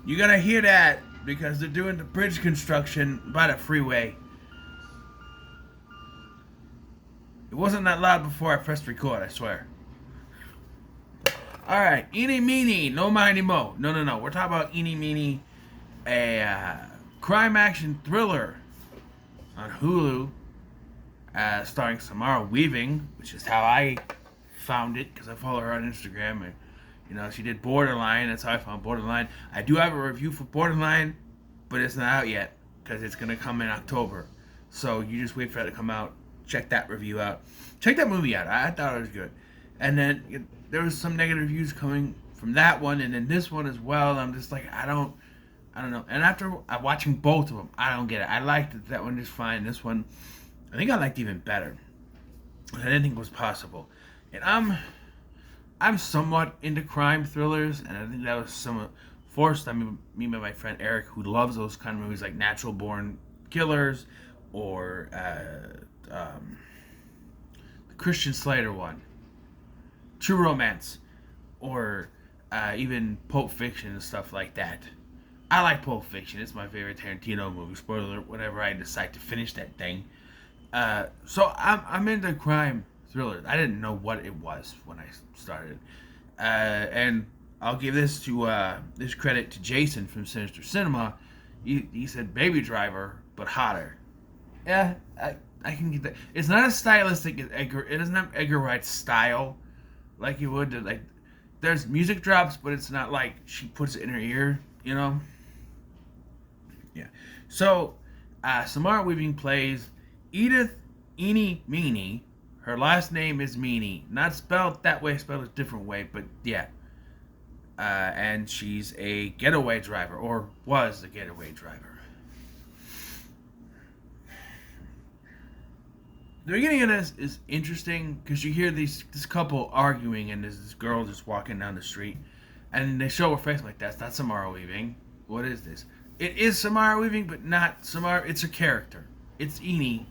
You gotta hear that because they're doing the bridge construction by the freeway. It wasn't that loud before I pressed record, I swear. Alright, Eeny Meeny, no Miny Mo. No. We're talking about Eeny Meeny, a crime action thriller on Hulu, starring Samara Weaving, which is how I found it because I follow her on Instagram. And, you know, she did Borderline. That's how I found Borderline. I do have a review for Borderline, but it's not out yet because it's going to come in October. So you just wait for it to come out. Check that review out. Check that movie out. I thought it was good. And then there was some negative reviews coming from that one and then this one as well. And I'm just like, I don't know. And after watching both of them, I don't get it. I liked that one just fine. This one, I think I liked even better. I didn't think it was possible. And I'm somewhat into crime thrillers, and I think that was somewhat forced. I mean, me and my friend Eric, who loves those kind of movies like Natural Born Killers or the Christian Slater one, True Romance, or even Pulp Fiction and stuff like that. I like Pulp Fiction. It's my favorite Tarantino movie. Spoiler alert, whenever I decide to finish that thing. So I'm into crime thrillers. I didn't know what it was when I started. And I'll give this credit to Jason from Sinister Cinema. He said Baby Driver, but hotter. Yeah, I can get that. It's not as stylistic as Edgar. It doesn't have Edgar Wright's style like you would. Like, there's music drops, but it's not like she puts it in her ear, you know? Yeah. So, Samara Weaving plays Edith Eeny Meeny. Her last name is Meany. Not spelled that way, spelled a different way, but yeah. And she's a getaway driver, or was a getaway driver. The beginning of this is interesting because you hear this couple arguing and there's this girl just walking down the street and they show her face like, that's not Samara Weaving. What is this? It is Samara Weaving, but not Samara. It's her character. It's Edie.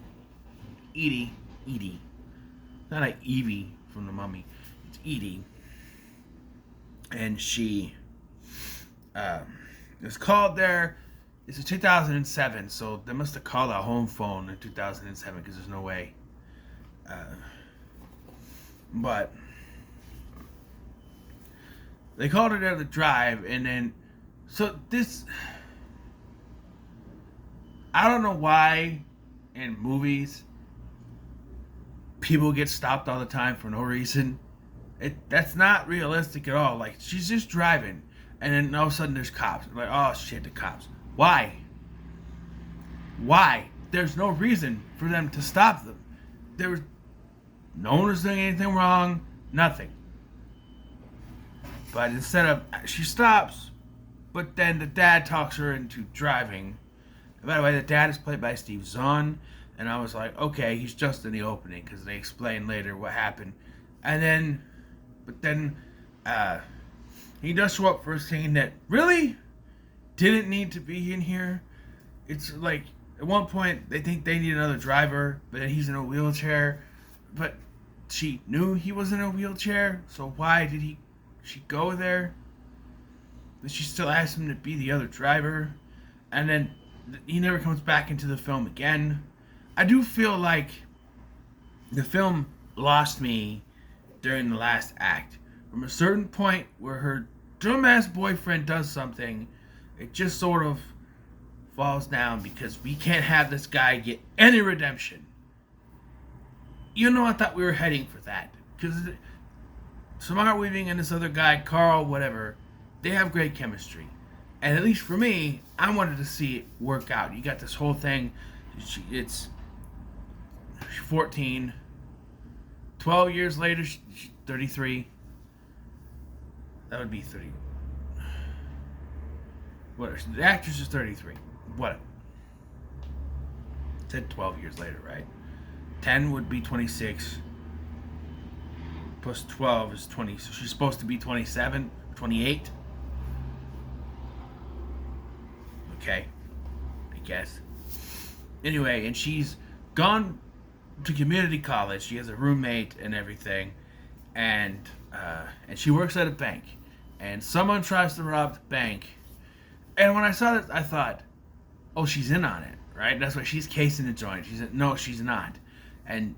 Not like Evie from The Mummy. It's Edie. And she was called there. It's 2007, so they must have called a home phone in 2007 because there's no way. But they called her there to drive, and then so this. I don't know why in movies people get stopped all the time for no reason. That's not realistic at all. Like, she's just driving, and then all of a sudden there's cops. Like, oh shit, the cops. Why? There's no reason for them to stop them. No one was doing anything wrong. Nothing. But instead of, she stops, but then the dad talks her into driving. And by the way, the dad is played by Steve Zahn. And I was like, okay, he's just in the opening because they explain later what happened. But then he does show up for a scene that really didn't need to be in here. It's like, at one point, they think they need another driver, but then he's in a wheelchair. But she knew he was in a wheelchair, so why did she go there? But she still asked him to be the other driver. And then he never comes back into the film again. I do feel like the film lost me during the last act. From a certain point where her dumbass boyfriend does something, it just sort of falls down because we can't have this guy get any redemption. You know, I thought we were heading for that. Because Samara Weaving and this other guy, Carl, whatever, they have great chemistry. And at least for me, I wanted to see it work out. You got this whole thing, it's 14. 12 years later, she's 33. That would be 30. Whatever. The actress is 33. Whatever. Said 12 years later, right? 10 would be 26. Plus 12 is 20. So she's supposed to be 27, 28. Okay. I guess. Anyway, and she's gone to community college. She has a roommate and everything, and she works at a bank. And someone tries to rob the bank, And when I saw this, I thought, oh, she's in on it, right? That's why she's casing the joint. She said, no, she's not. And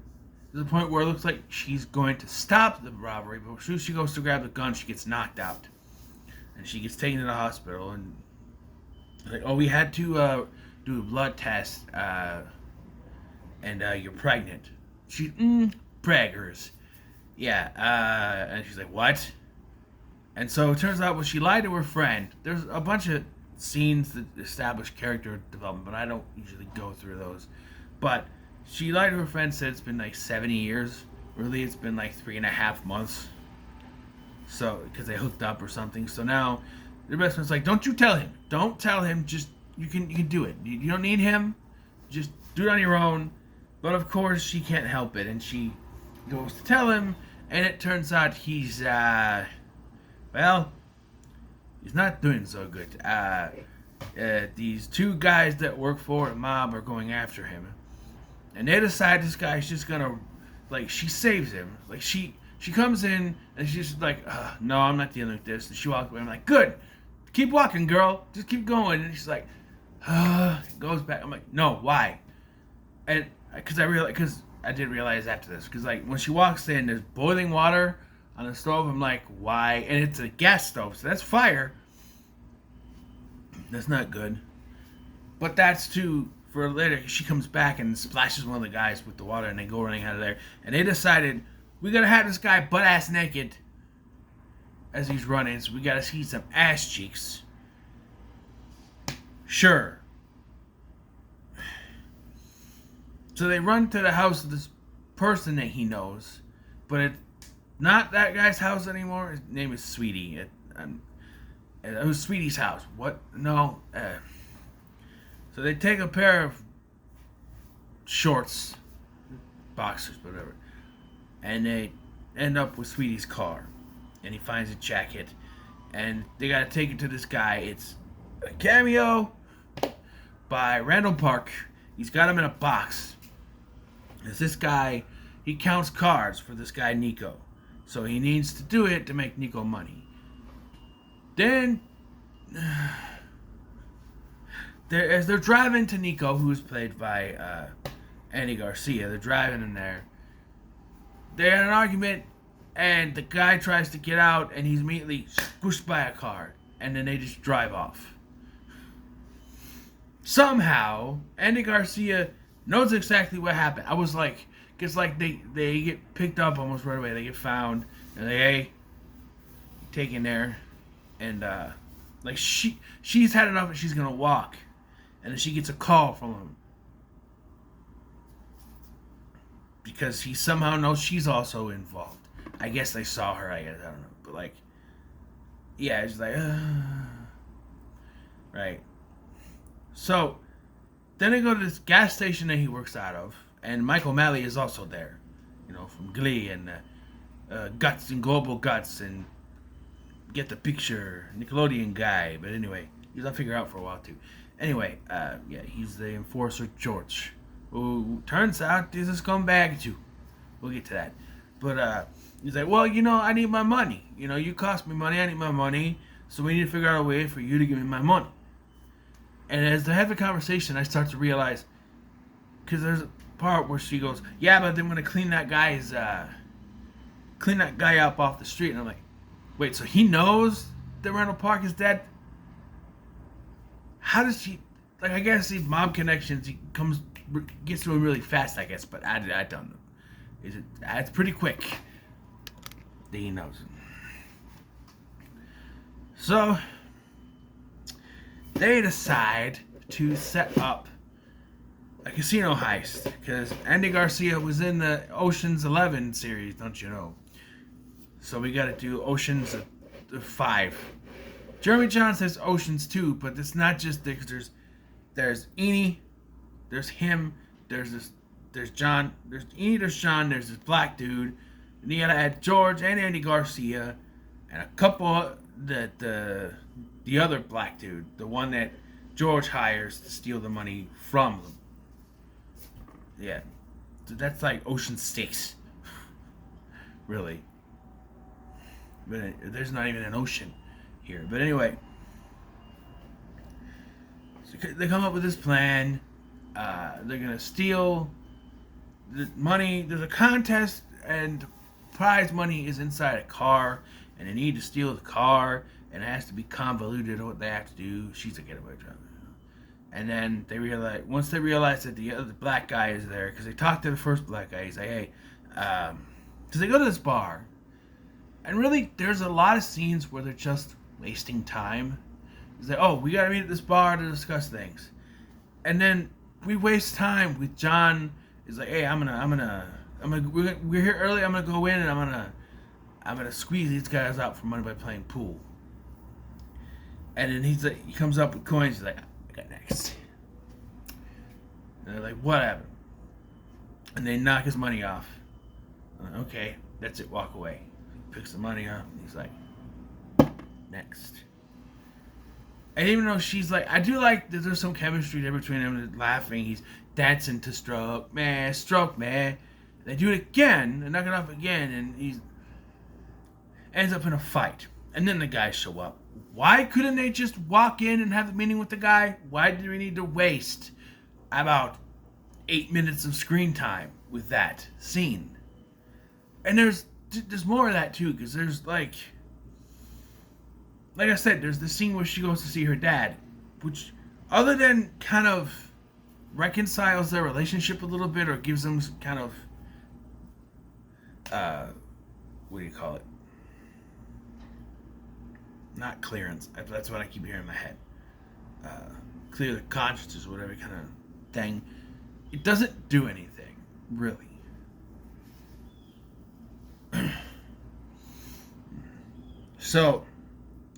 to the point where it looks like she's going to stop the robbery, but as soon as she goes to grab the gun, she gets knocked out. And she gets taken to the hospital. And like, oh, we had to do a blood test, and you're pregnant. She's, braggers. Yeah, and she's like, what? And so it turns out when she lied to her friend, there's a bunch of scenes that establish character development, but I don't usually go through those. But she lied to her friend, said it's been like 70 years. Really, it's been like 3.5 months. So, because they hooked up or something. So now, the best friend's like, don't you tell him. Don't tell him. Just, you can do it. You don't need him. Just do it on your own. But of course, she can't help it. And she goes to tell him. And it turns out he's, well, he's not doing so good. These two guys that work for a mob are going after him. And they decide this guy's just gonna, like, she saves him. Like, she comes in and she's like, no, I'm not dealing with this. And she walks away. I'm like, good. Keep walking, girl. Just keep going. And she's like, goes back. I'm like, no, why? And because I did realize after this. Because, like, when she walks in, there's boiling water on the stove. I'm like, why? And it's a gas stove, so that's fire. That's not good. But that's for later. She comes back and splashes one of the guys with the water, and they go running out of there. And they decided, we gotta have this guy butt ass naked as he's running, so we gotta see some ass cheeks. Sure. So they run to the house of this person that he knows, but it's not that guy's house anymore. His name is Sweetie. It was Sweetie's house. What? No. So they take a pair of shorts, boxers, whatever, and they end up with Sweetie's car. And he finds a jacket, and they gotta take it to this guy. It's a cameo by Randall Park. He's got him in a box. It's this guy, he counts cards for this guy Nico. So he needs to do it to make Nico money. Then, as they're driving to Nico, who's played by Andy Garcia, they're driving in there. They had an argument, and the guy tries to get out, and he's immediately squished by a car. And then they just drive off. Somehow, Andy Garcia knows exactly what happened. I was like, because like they get picked up almost right away. They get found, and they taken there, and like she's had enough, and she's gonna walk, and then she gets a call from him because he somehow knows she's also involved. I guess they saw her. I don't know, but like, yeah, it's like, right. So then they go to this gas station that he works out of, and Michael O'Malley is also there, you know, from Glee and Guts and Global Guts and Get the Picture, Nickelodeon guy. But anyway, he's on Figure Out for a while too. Anyway, yeah, he's the enforcer George, who turns out he's a scumbag too. We'll get to that. But he's like, well, you know, I need my money. You know, you cost me money, I need my money, so we need to figure out a way for you to give me my money. And as they have a conversation, I start to realize, because there's a part where she goes, yeah, but then I'm going to clean that guy up off the street. And I'm like, wait, so he knows that Randall Park is dead? How does she, like, I guess these mob connections, gets to him really fast, I guess, but I don't know. It's pretty quick that he knows. So they decide to set up a casino heist because Andy Garcia was in the Ocean's 11 series, don't you know? So we got to do Ocean's 5. Jeremy John says Ocean's 2, but it's not just there's Eni, there's him, there's John, there's Eni, there's John, there's this black dude, and you gotta add George and Andy Garcia and a couple that the other black dude, the one that George hires to steal the money from them. Yeah. So that's like Ocean 6. Really. But there's not even an ocean here. But anyway. So they come up with this plan. They're gonna steal the money. There's a contest, and prize money is inside a car, and they need to steal the car, and it has to be convoluted what they have to do. She's a getaway driver. And then once they realize that the other black guy is there, because they talked to the first black guy, he's like, hey, because they go to this bar, and really, there's a lot of scenes where they're just wasting time. He's like, oh, we gotta meet at this bar to discuss things, and then we waste time with John. Is like, hey, we're here early. I'm gonna go in and I'm gonna squeeze these guys out for money by playing pool. And then he comes up with coins. He's like, I got next. And they're like, whatever. And they knock his money off. I'm like, okay, that's it. Walk away. He picks the money up and he's like, next. And even though she's like, I do like that there's some chemistry there between them. They're laughing. He's dancing to stroke, man. They do it again. They knock it off again, and he ends up in a fight. And then the guys show up. Why couldn't they just walk in and have the meeting with the guy? Why did we need to waste about 8 minutes of screen time with that scene? And there's more of that too, because there's like I said, there's the scene where she goes to see her dad, which, other than kind of reconciles their relationship a little bit, or gives them kind of what do you call it? Not clearance. That's what I keep hearing in my head. Clear the consciences, whatever kind of thing. It doesn't do anything, really. So,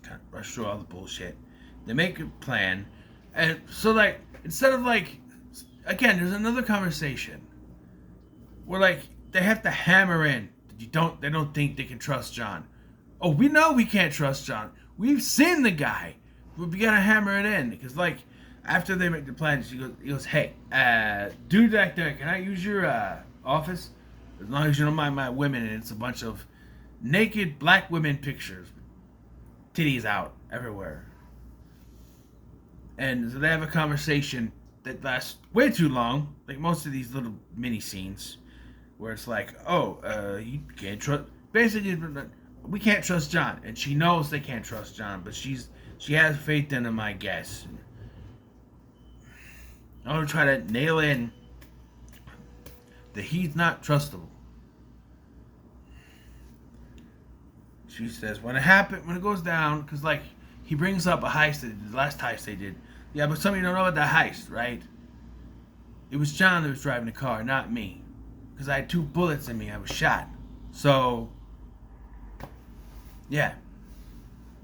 kind of rush through all the bullshit. They make a plan, and so instead of again, there's another conversation where they have to hammer in. They don't think they can trust John. Oh, we know we can't trust John. We've seen the guy. But we gotta hammer it in because after they make the plan, he goes, hey, dude back there, can I use your office? As long as you don't mind my women, and it's a bunch of naked black women pictures, titties out everywhere. And so they have a conversation that lasts way too long, like most of these little mini scenes, where it's like, you can't trust. Basically, we can't trust John, and she knows they can't trust John, but she has faith in him, I guess. I want to try to nail in that he's not trustable. She says when it goes down, because he brings up a heist, the last heist they did. Yeah, but some of you don't know about that heist, right? It was John that was driving the car, not me, because I had 2 bullets in me. I was shot. So, yeah,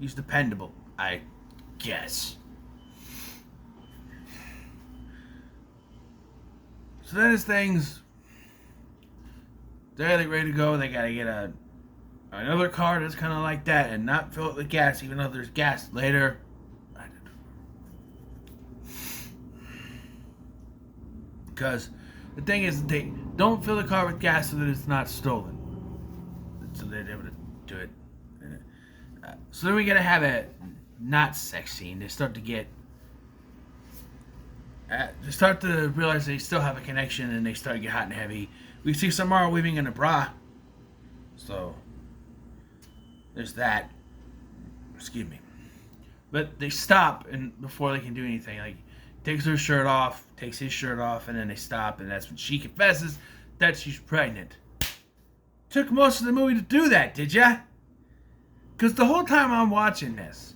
he's dependable, I guess. So then as things, they're ready to go. They gotta get another car that's kind of like that and not fill it with gas, even though there's gas later. Because the thing is, they don't fill the car with gas so that it's not stolen. So they're able to do it. So then we gotta have a not sex scene. They start to realize they still have a connection, and they start to get hot and heavy. We see Samara weaving in a bra. So there's that. Excuse me. But they stop, and before they can do anything, takes her shirt off, takes his shirt off, and then they stop, and that's when she confesses that she's pregnant. Took most of the movie to do that, did ya? Because the whole time I'm watching this,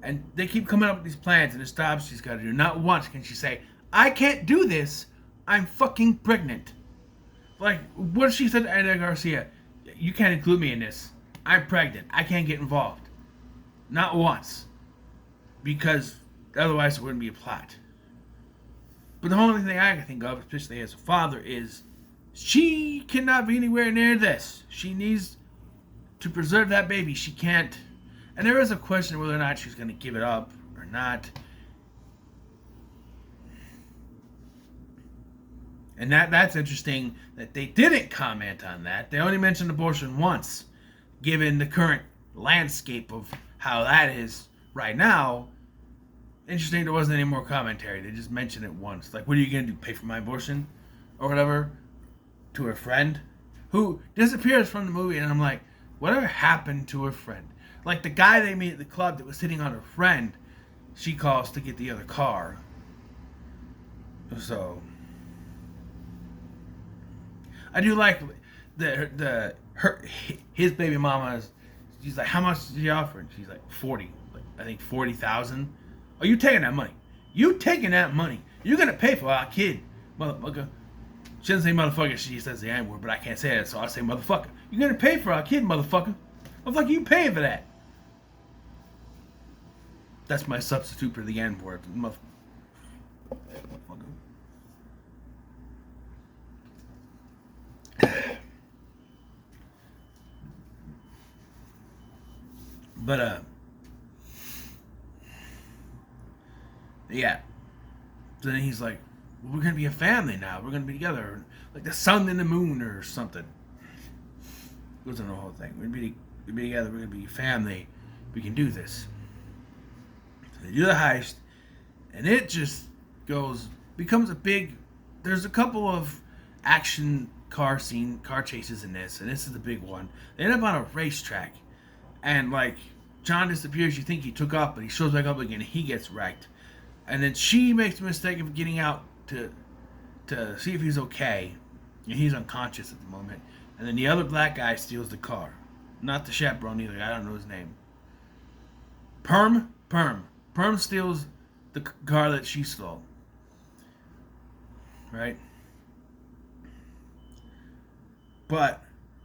and they keep coming up with these plans, and it stops, she's got to do. Not once can she say, I can't do this, I'm fucking pregnant. What if she said to Anna Garcia? You can't include me in this. I'm pregnant. I can't get involved. Not once. Because otherwise it wouldn't be a plot. But the only thing I can think of, especially as a father, is she cannot be anywhere near this. She needs to preserve that baby. She can't. And there is a question whether or not she's going to give it up or not. And that's interesting that they didn't comment on that. They only mentioned abortion once, given the current landscape of how that is right now. interesting there wasn't any more commentary. They just mentioned it once. Like, what are you going to do? Pay for my abortion? Or whatever? To her friend? Who disappears from the movie. And I'm like, whatever happened to her friend? Like, the guy they meet at the club that was hitting on her friend, she calls to get the other car. So, I do like his baby mama. She's like, how much did he offer? And she's like, 40. Like, I think 40,000. Oh, you taking that money? You taking that money? You're gonna pay for our kid, motherfucker. She doesn't say motherfucker. She says the N word, but I can't say that, so I say motherfucker. You're gonna pay for our kid, motherfucker. Motherfucker, you paying for that? That's my substitute for the N word, motherfucker. But yeah. So then he's like, well, we're gonna be a family now. We're gonna be together, like the sun and the moon or something. Goes on the whole thing. We're gonna be together. We're gonna be a family. We can do this. So they do the heist, and it just becomes a big. There's a couple of action car chases in this, and this is the big one. They end up on a racetrack, and like John disappears. You think he took off, but he shows back up again. And he gets wrecked, and then she makes the mistake of getting out to see if he's okay, and he's unconscious at the moment. And then the other black guy steals the car, not the chaperone either. I don't know his name. Perm steals the car that she stole. Right? But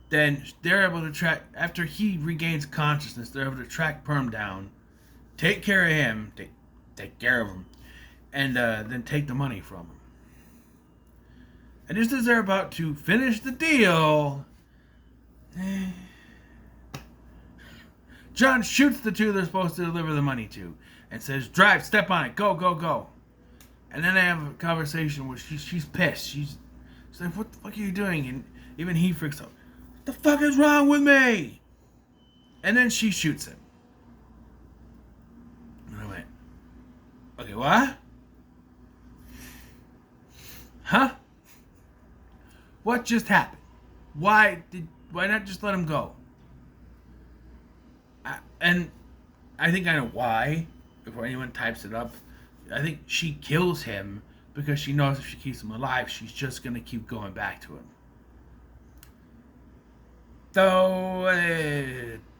then they're able to track, after he regains consciousness, they're able to track Perm down, take care of him, take care of him, and then take the money from him. And just as they're about to finish the deal, John shoots the two they're supposed to deliver the money to and says, drive, step on it, go, go, go. And then they have a conversation where she's pissed. She's like, what the fuck are you doing? And even he freaks out. What the fuck is wrong with me? And then she shoots him. And I went, okay, what? Huh? What just happened? Why not just let him go? And I think I know why. Before anyone types it up, I think she kills him because she knows if she keeps him alive, she's just gonna keep going back to him. Though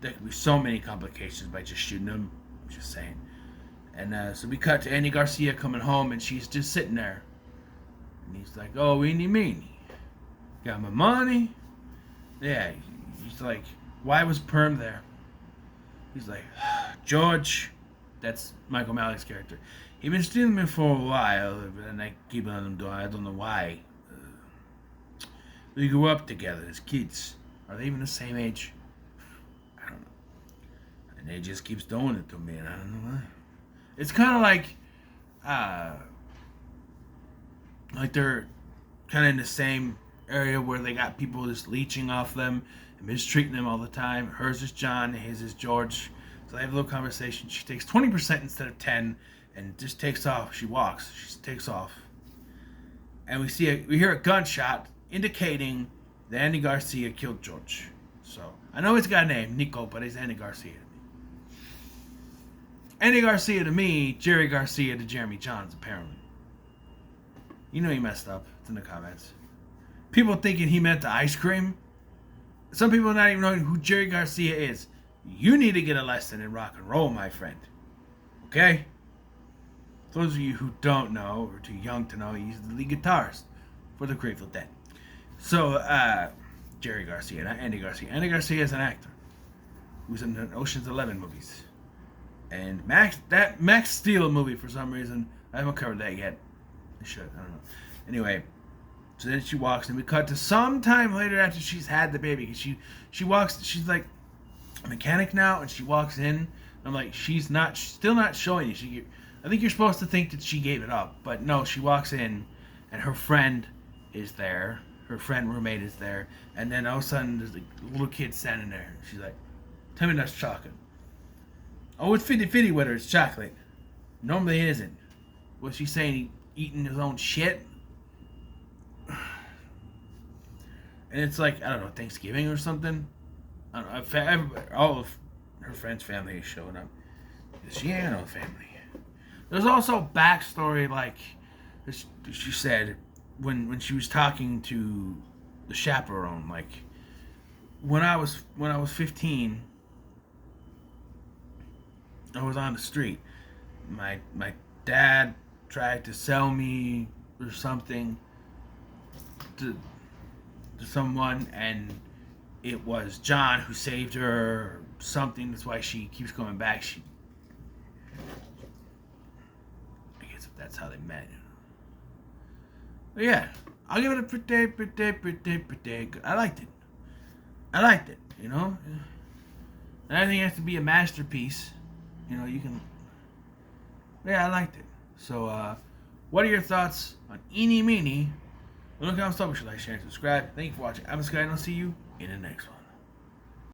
there could be so many complications by just shooting him. I'm just saying. And so we cut to Andy Garcia coming home, and she's just sitting there. And he's like, "Oh, eeny meeny, got my money." Yeah, he's like, "Why was Perm there?" He's like, "George," that's Michael Malley's character. He's been stealing me for a while, and I keep letting him do it. I don't know why. We grew up together as kids. Are they even the same age? I don't know. And they just keeps doing it to me, and I don't know why. It's kind of like they're kind of in the same area where they got people just leeching off them and mistreating them all the time. Hers is John, his is George. So they have a little conversation. She takes 20% instead of 10 and just takes off. She walks. She takes off. And we hear a gunshot indicating that Andy Garcia killed George. So I know he's got a name, Nico, but he's Andy Garcia to me. Andy Garcia to me, Jerry Garcia to Jeremy Johns, apparently. You know he messed up. It's in the comments. People thinking he meant the ice cream. Some people not even knowing who Jerry Garcia is. You need to get a lesson in rock and roll, my friend. Okay? Those of you who don't know, or too young to know, he's the lead guitarist for the Grateful Dead. So, Jerry Garcia, not Andy Garcia. Andy Garcia is an actor who's in the Ocean's 11 movies. And Max Steel movie, for some reason, I haven't covered that yet. I should, I don't know. Anyway, so then she walks, and we cut to some time later after she's had the baby. She walks, she's like a mechanic now, and she walks in. I'm like, she's still not showing you. I think you're supposed to think that she gave it up, but no, she walks in, and her friend is there. Her friend roommate is there, and then all of a sudden there's a little kid standing there. She's like, "Tell me that's chocolate." Oh, it's 50-50 with her. It's chocolate. Normally it isn't. Was she saying he eating his own shit? And it's like, I don't know, Thanksgiving or something. I don't know. All of her friends' family is showing up. She ain't got no family. There's also backstory, like she said when she was talking to the chaperone. Like when I was 15, I was on the street. My dad tried to sell me or something to someone, and it was John who saved her or something. That's why she keeps coming back. I guess if that's how they met. But yeah, I'll give it a pretty good. I liked it. You know, and I think it has to be a masterpiece. You know, you can. Yeah, I liked it. So, what are your thoughts on Eeny Meeny? Look how much like, share, and subscribe. Thank you for watching. I'm Sky, and I'll see you in the next one.